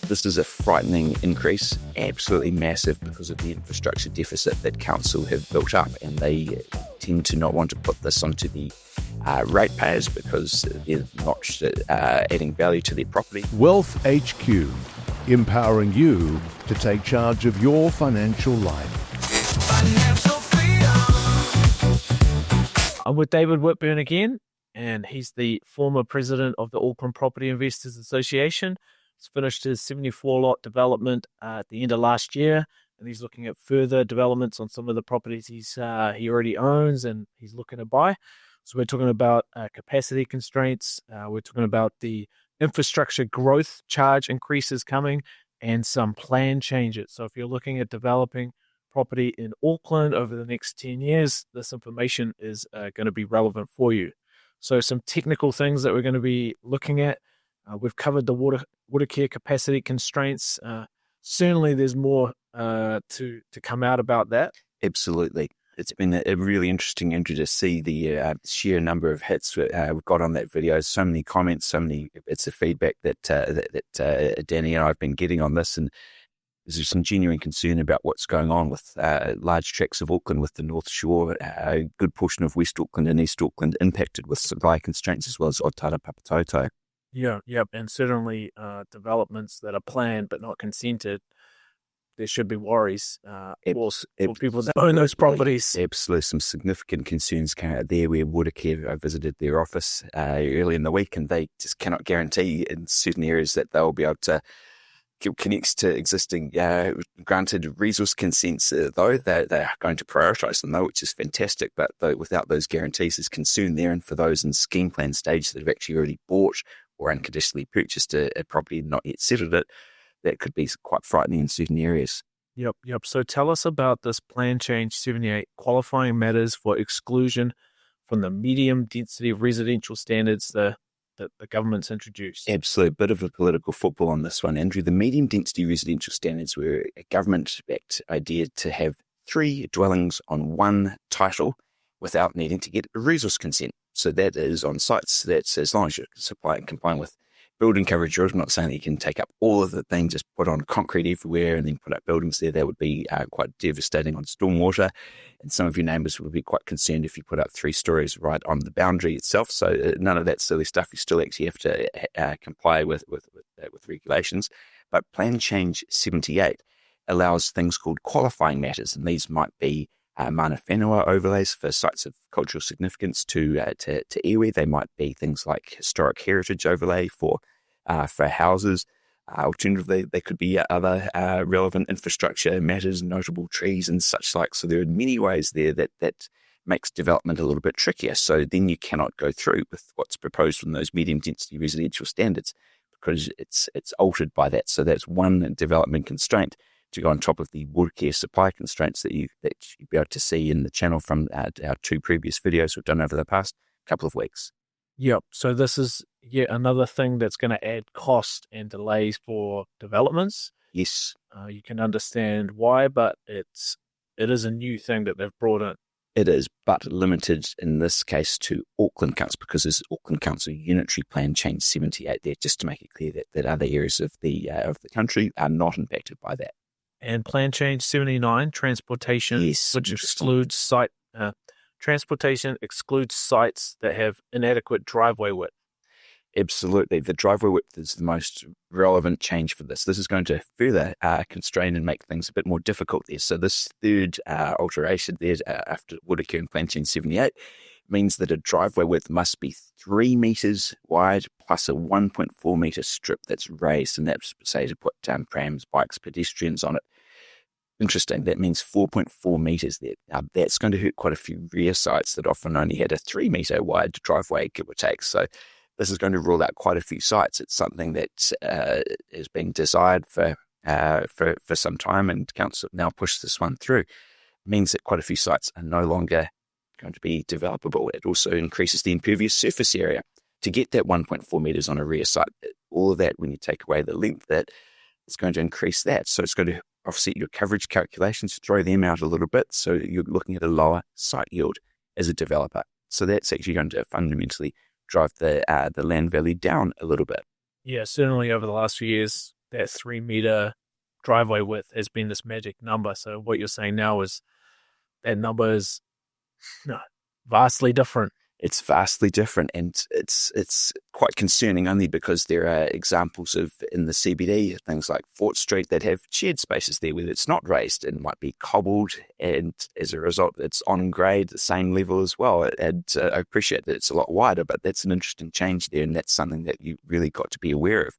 This is a frightening increase, absolutely massive because of the infrastructure deficit that council have built up, and they tend to not want to put this onto the ratepayers because they're not adding value to their property. Wealth HQ, empowering you to take charge of your financial life. I'm with David Whitburn again, and he's the former president of the Auckland Property Investors Association. He's finished his 74-lot development at the end of last year, and he's looking at further developments on some of the properties he already owns and he's looking to buy. So we're talking about capacity constraints. We're talking about the infrastructure growth charge increases coming and some plan changes. So if you're looking at developing property in Auckland over the next 10 years, this information is going to be relevant for you. So some technical things that we're going to be looking at. We've covered the Watercare capacity constraints. Certainly there's more to come out about that. Absolutely. It's been a really interesting entry to see the sheer number of hits we've got on that video. So many comments, so many bits of feedback that Danny and I have been getting on this. And there's some genuine concern about what's going on with large tracts of Auckland, with the North Shore, a good portion of West Auckland and East Auckland impacted with supply constraints, as well as Otara Papatoetoe. Yeah, and certainly developments that are planned but not consented, there should be worries for people that own those properties. Absolutely. Some significant concerns came out there where Watercare, I visited their office early in the week, and they just cannot guarantee in certain areas that they'll be able to connect to existing granted resource consents, though they're going to prioritise them, though, which is fantastic. But without those guarantees, there's concern there. And for those in scheme plan stage that have actually already bought or unconditionally purchased a property and not yet settled it, that could be quite frightening in certain areas. Yep. So tell us about this Plan Change 78, qualifying matters for exclusion from the medium density residential standards that the government's introduced. Absolute bit of a political football on this one, Andrew. The medium density residential standards were a government-backed idea to have 3 dwellings on one title without needing to get a resource consent. So that is on sites that's, as long as you're complying with building coverage. I'm not saying that you can take up all of the things, just put on concrete everywhere and then put up buildings there. That would be quite devastating on stormwater. And some of your neighbours will be quite concerned if you put up 3 stories right on the boundary itself. So none of that silly stuff. You still actually have to comply with regulations. But Plan Change 78 allows things called qualifying matters. And these might be mana whenua overlays for sites of cultural significance to iwi. They might be things like historic heritage overlay for houses. Alternatively, they could be other relevant infrastructure matters, notable trees and such like. So there are many ways there that makes development a little bit trickier. So then you cannot go through with what's proposed from those medium density residential standards because it's altered by that. So that's one development constraint to go on top of the Watercare supply constraints that you'll be able to see in the channel from our 2 previous videos we've done over the past couple of weeks. Yep. So this is yet another thing that's going to add cost and delays for developments. Yes. You can understand why, but it is a new thing that they've brought in. It is, but limited in this case to Auckland Council, because there's Auckland Council Unitary Plan Change 78 there, just to make it clear that other areas of the country are not impacted by that. And Plan Change 79, transportation, yes, which excludes transportation excludes sites that have inadequate driveway width. Absolutely. The driveway width is the most relevant change for this. This is going to further constrain and make things a bit more difficult there. So this third alteration there after Watercare and Plan Change 78 means that a driveway width must be 3 metres wide plus a 1.4 metre strip that's raised, and that's, say, to put prams, bikes, pedestrians on it. Interesting. That means 4.4 metres there. Now, that's going to hurt quite a few rear sites that often only had a 3 metre wide driveway, give or take. So this is going to rule out quite a few sites. It's something that has been desired for some time, and Council now pushed this one through. It means that quite a few sites are no longer going to be developable. It also increases the impervious surface area to get that 1.4 metres on a rear site. All of that, when you take away the length, that it's going to increase that. So it's going to offset your coverage calculations, throw them out a little bit. So you're looking at a lower site yield as a developer. So that's actually going to fundamentally drive the land value down a little bit. Yeah, certainly over the last few years, that 3 meter driveway width has been this magic number. So what you're saying now is that number is no, vastly different. It's vastly different, and it's quite concerning only because there are examples of in the CBD things like Fort Street that have shared spaces there where it's not raised and might be cobbled, and as a result, it's on grade the same level as well. And I appreciate that it's a lot wider, but that's an interesting change there, and that's something that you really got to be aware of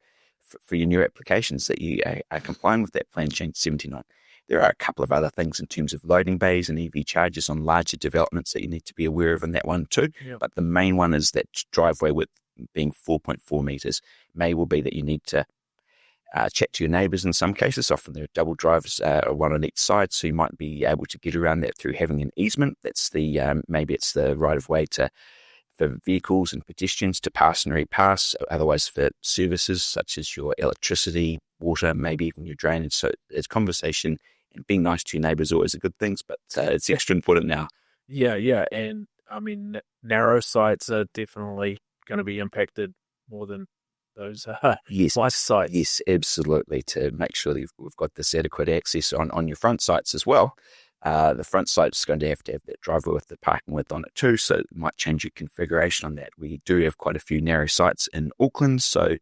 for your new applications, that you are complying with that plan change 79. There are a couple of other things in terms of loading bays and EV chargers on larger developments that you need to be aware of in that one too. Yep. But the main one is that driveway width being 4.4 meters. May well be that you need to chat to your neighbours in some cases. Often there are double drives, one on each side, so you might be able to get around that through having an easement. That's the maybe it's the right of way for vehicles and pedestrians to pass and repass, otherwise for services such as your electricity, water, maybe even your drainage. So it's conversation, and being nice to your neighbours always a good thing, but it's extra important now. Yeah. And I mean, narrow sites are definitely going to be impacted more than those wide sites. Yes, absolutely, to make sure that we've got this adequate access on your front sites as well. The front site's going to have that driveway with the parking width on it too, so it might change your configuration on that. We do have quite a few narrow sites in Auckland, so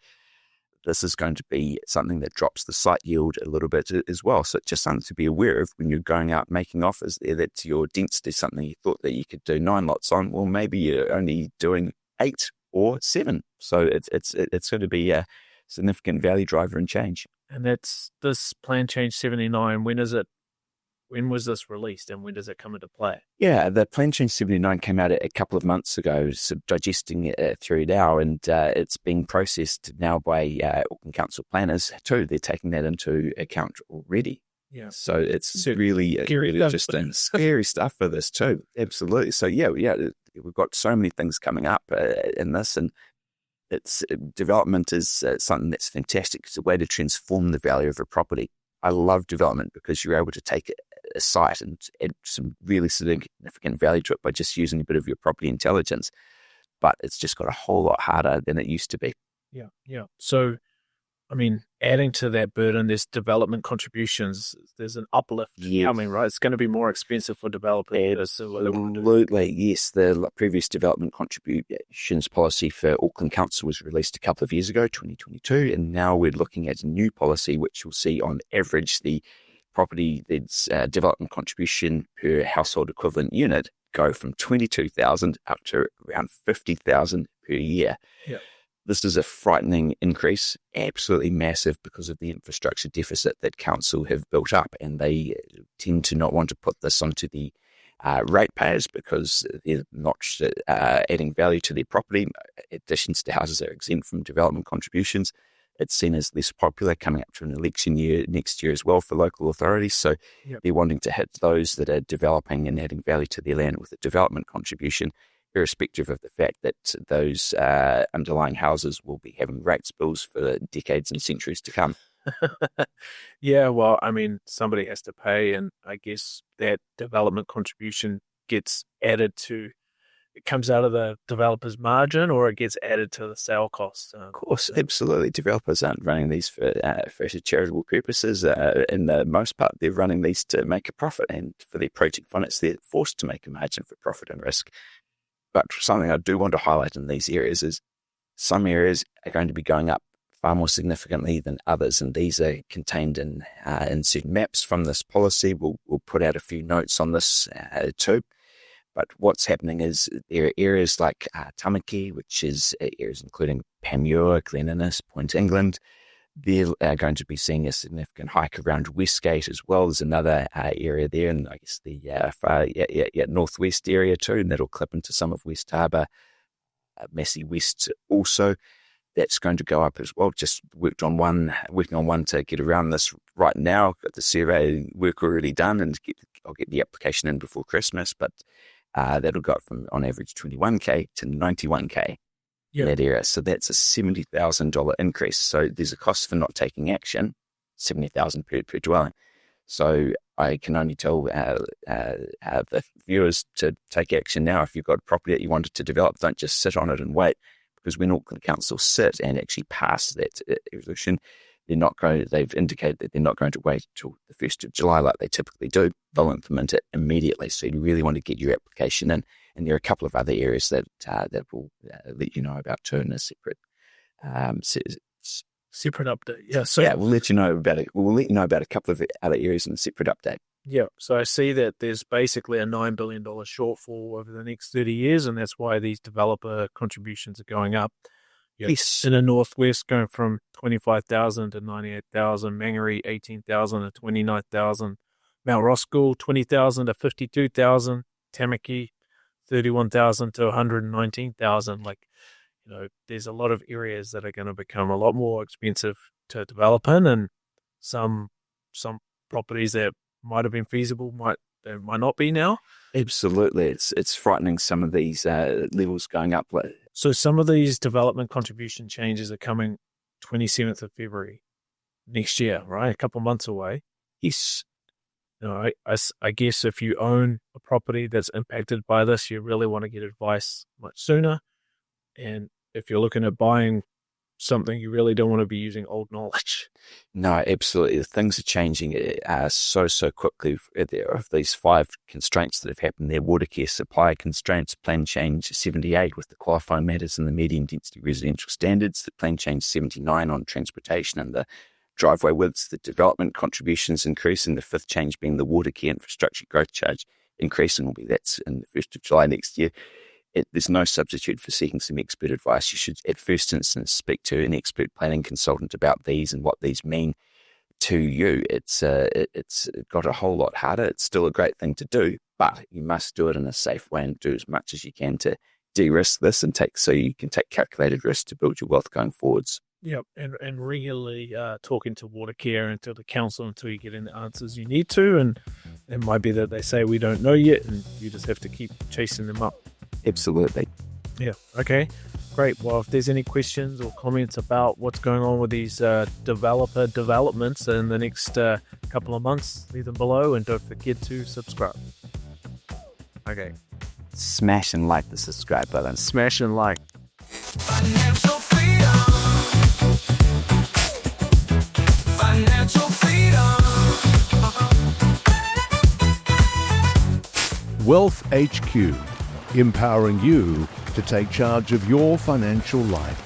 this is going to be something that drops the site yield a little bit as well. So it's just something to be aware of when you're going out making offers there, that your density is something you thought that you could do 9 lots on. Well, maybe you're only doing 8 or 7. So it's going to be a significant value driver and change. And that's this plan change 79. When was this released, and when does it come into play? Yeah, the Plan Change 79 came out a couple of months ago, so digesting it through now, and it's being processed now by Auckland Council planners too. They're taking that into account already. Yeah. So it's really interesting, scary stuff for this too. Absolutely. So yeah, we've got so many things coming up in this, and it's development is something that's fantastic. It's a way to transform the value of a property. I love development because you're able to take a site and add some really significant value to it by just using a bit of your property intelligence. But it's just got a whole lot harder than it used to be. Yeah. So, I mean, adding to that burden, there's development contributions. There's an uplift coming, right? It's going to be more expensive for developers. Absolutely, yes. The previous development contributions policy for Auckland Council was released a couple of years ago, 2022, and now we're looking at a new policy which will see on average the property that's development contribution per household equivalent unit go from 22,000 up to around 50,000 per year. Yeah. This is a frightening increase, absolutely massive, because of the infrastructure deficit that council have built up, and they tend to not want to put this onto the ratepayers because they're not adding value to their property. Additions to houses are exempt from development contributions. It's seen as less popular coming up to an election year next year as well for local authorities. So they're wanting to hit those that are developing and adding value to their land with a development contribution, irrespective of the fact that those underlying houses will be having rates bills for decades and centuries to come. Yeah, well, I mean, somebody has to pay, and I guess that development contribution gets added to, it comes out of the developer's margin, or it gets added to the sale cost. Of course, absolutely. Developers aren't running these for charitable purposes. In the most part, they're running these to make a profit, and for their project finance, they're forced to make a margin for profit and risk. But something I do want to highlight in these areas is some areas are going to be going up far more significantly than others, and these are contained in certain maps from this policy. We'll put out a few notes on this too. But what's happening is there are areas like Tamaki, which is areas including Panmure, Glen Innes, Point England. They're going to be seeing a significant hike around Westgate as well. There's another area there, and I guess the far northwest area too, and that'll clip into some of West Harbour, Massey West also. That's going to go up as well. Just working on one to get around this right now. Got the survey work already done, and I'll get the application in before Christmas. But that'll go up from on average 21k to 91k in that area. So that's a $70,000 increase. So there's a cost for not taking action, $70,000 per dwelling. So I can only tell the viewers to take action now. If you've got a property that you wanted to develop, don't just sit on it and wait. Because when Auckland Council sit and actually pass that resolution, They've indicated that they're not going to wait until the 1st of July like they typically do. They'll implement it immediately. So you really want to get your application in. And there are a couple of other areas that will let you know about too in a separate separate update. Yeah. So we'll let you know about it. We'll let you know about a couple of other areas in a separate update. Yeah. So I see that there's basically a $9 billion shortfall over the next 30 years, and that's why these developer contributions are going up. Yes. In the Northwest, going from 25,000 to 98,000, Mangere 18,000 to 29,000, Mount Roskill 20,000 to 52,000, Tamaki 31,000 to 119,000. There's a lot of areas that are going to become a lot more expensive to develop in, and some properties that might have been feasible might not be now. Absolutely, it's frightening. Some of these levels going up. So some of these development contribution changes are coming 27th of February next year, right? A couple of months away. Yes. I guess if you own a property that's impacted by this, you really want to get advice much sooner. And if you're looking at buying something, you really don't want to be using old knowledge. No, absolutely. Things are changing so quickly. There are these 5 constraints that have happened there: Watercare supply constraints, plan change 78 with the qualifying matters and the medium density residential standards, the plan change 79 on transportation and the driveway widths, the development contributions increase, and the 5th change being the Watercare infrastructure growth charge increase, and that's in the 1st of July next year. There's no substitute for seeking some expert advice. You should, at first instance, speak to an expert planning consultant about these and what these mean to you. It's got a whole lot harder. It's still a great thing to do, but you must do it in a safe way and do as much as you can to de-risk this so you can take calculated risks to build your wealth going forwards. Yep, and regularly talking to Watercare and to the council until you get in the answers you need to, and it might be that they say we don't know yet, and you just have to keep chasing them up. Absolutely. Yeah. Okay. Great. Well, if there's any questions or comments about what's going on with these developer developments in the next couple of months, leave them below, and don't forget to subscribe. Okay. Smash and like the subscribe button. Smash and like. Financial freedom. Financial freedom. Wealth HQ, empowering you to take charge of your financial life.